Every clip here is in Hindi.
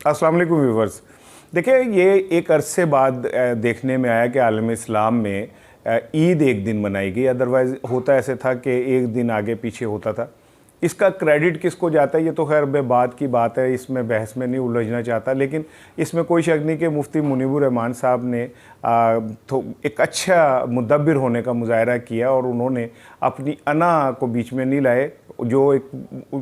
अस्सलाम वालेकुम व्यूवर्स। देखिए, ये एक अरसे बाद देखने में आया कि आलम इस्लाम में ईद एक दिन मनाई गई। अदरवाइज़ होता ऐसे था कि एक दिन आगे पीछे होता था। इसका क्रेडिट किसको जाता है ये तो खैर बाद की बात है, इसमें बहस में नहीं उलझना चाहता। लेकिन इसमें कोई शक नहीं कि मुफ्ती मुनीबुर रहमान साहब ने तो एक अच्छा मुदब्बिर होने का मुजाहरा किया और उन्होंने अपनी अना को बीच में नहीं लाए। जो एक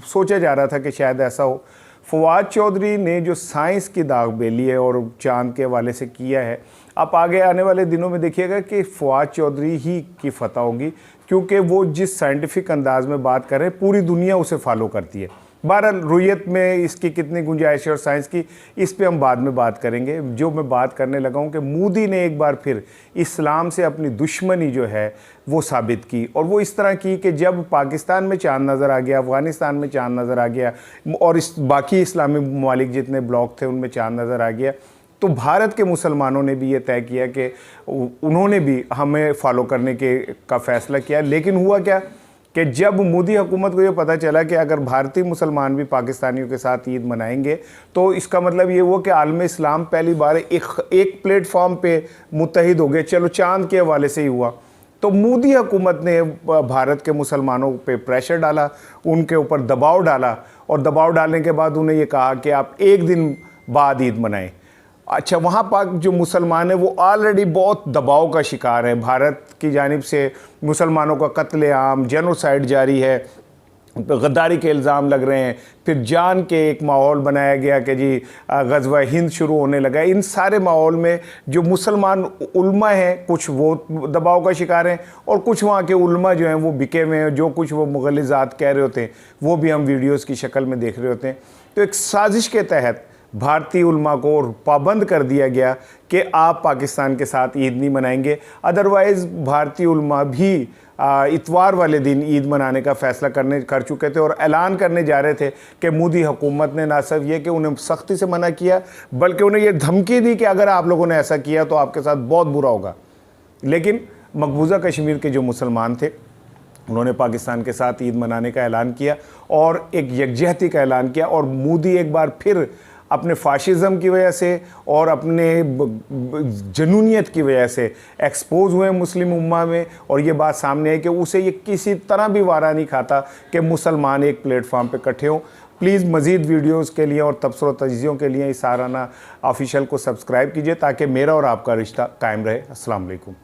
सोचा जा रहा था कि शायद ऐसा हो, फवाद चौधरी ने जो साइंस की दाग बेली है और चांद के हवाले से किया है, आप आगे आने वाले दिनों में देखिएगा कि फवाद चौधरी ही की फतह होगी, क्योंकि वो जिस साइंटिफिक अंदाज में बात कर रहे हैं पूरी दुनिया उसे फॉलो करती है। बहरहाल रुयत में इसकी कितनी गुंजाइश है और साइंस की, इस पे हम बाद में बात करेंगे। जो मैं बात करने लगा हूँ कि मोदी ने एक बार फिर इस्लाम से अपनी दुश्मनी जो है वो साबित की, और वो इस तरह की कि जब पाकिस्तान में चांद नज़र आ गया, अफ़गानिस्तान में चांद नज़र आ गया और इस बाकी इस्लामी ममालिक जितने ब्लॉक थे उनमें चांद नज़र आ गया, तो भारत के मुसलमानों ने भी ये तय किया कि उन्होंने भी हमें फॉलो करने का फ़ैसला किया। लेकिन हुआ क्या कि जब मोदी हुकूमत को ये पता चला कि अगर भारतीय मुसलमान भी पाकिस्तानियों के साथ ईद मनाएंगे तो इसका मतलब ये हुआ कि आलम इस्लाम पहली बार एक प्लेटफॉर्म पे मुत्तहिद हो गए। चलो चांद के हवाले से ही हुआ, तो मोदी हुकूमत ने भारत के मुसलमानों पे प्रेशर डाला, उनके ऊपर दबाव डाला, और दबाव डालने के बाद उन्हें ये कहा कि आप एक दिन बाद ईद मनाएं। अच्छा, वहाँ पाक जो मुसलमान है वो ऑलरेडी बहुत दबाव का शिकार है। भारत की जानिब से मुसलमानों का कत्लेआम, जेनोसाइड जारी है, गद्दारी के इल्ज़ाम लग रहे हैं, फिर जान के एक माहौल बनाया गया कि जी ग़ज़वा हिंद शुरू होने लगा। इन सारे माहौल में जो मुसलमान उल्मा हैं, कुछ वो दबाव का शिकार हैं और कुछ वहाँ के उल्मा जो हैं वो बिके हुए हैं। जो कुछ वो मुग़ल्लिज़ात कह रहे होते हैं वो भी हम वीडियोज़ की शक्ल में देख रहे होते हैं। तो एक साजिश के तहत भारतीय उल्मा को पाबंद कर दिया गया कि आप पाकिस्तान के साथ ईद नहीं मनाएंगे। अदरवाइज़ भारतीय उल्मा भी इतवार वाले दिन ईद मनाने का फ़ैसला कर चुके थे और ऐलान करने जा रहे थे कि मोदी हुकूमत ने ना सिर्फ ये कि उन्हें सख्ती से मना किया, बल्कि उन्हें ये धमकी दी कि अगर आप लोगों ने ऐसा किया तो आपके साथ बहुत बुरा होगा। लेकिन मकबूजा कश्मीर के जो मुसलमान थे उन्होंने पाकिस्तान के साथ ईद मनाने का ऐलान किया और एक यकजहती का ऐलान किया, और मोदी एक बार फिर अपने फाशिज़म की वजह से और अपने जनूनियत की वजह से एक्सपोज हुए मुस्लिम उम्मा में, और ये बात सामने है कि उसे ये किसी तरह भी वारा नहीं खाता कि मुसलमान एक प्लेटफॉर्म पे इकट्ठे हों। प्लीज़ मज़ीद वीडियोस के लिए और तबसरो तजीज़ों के लिए इस साराना ऑफिशियल को सब्सक्राइब कीजिए ताकि मेरा और आपका रिश्ता कायम रहे। अस्सलाम वालेकुम।